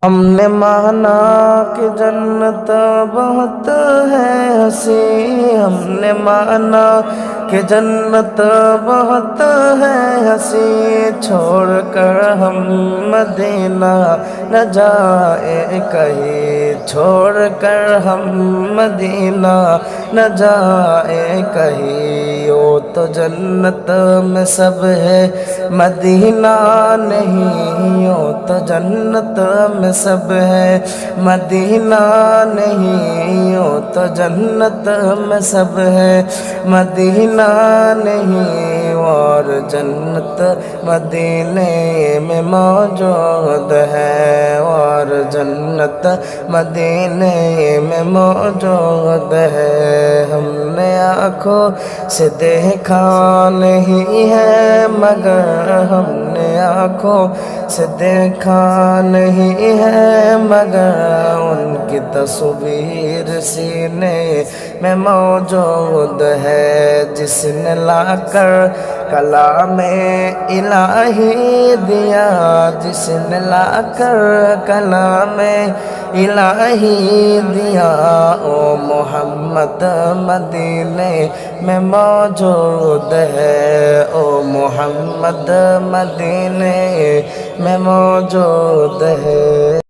हमने माना कि जन्नत बहुत है हंसी, हमने माना कि जन्नत बहुत है हंसी, छोड़ कर हम मदीना न जाए कहीं, छोड़ कर हम मदीना न जाए कहीं। ओ तो जन्नत में सब है मदीना नहीं, ओ तो जन्नत में सब है मदीना नहीं, ओ तो जन्नत में सब है मदीना नहीं। और जन्नत मदीने में मौजूद है, और जन्नत मदीने में मौजूद है। हमने आँखों से देखा नहीं है मगर, हमने आँखों से देखा नहीं है मगर, उनकी तस्वीर सीने में मौजूद है। जिसने लाकर कलामे इलाही दिया, जिसने लाकर कलामे इलाही दिया, ओ मोहम्मद मदीने में मौजूद है, ओ मोहम्मद मदीने में मौजूद है।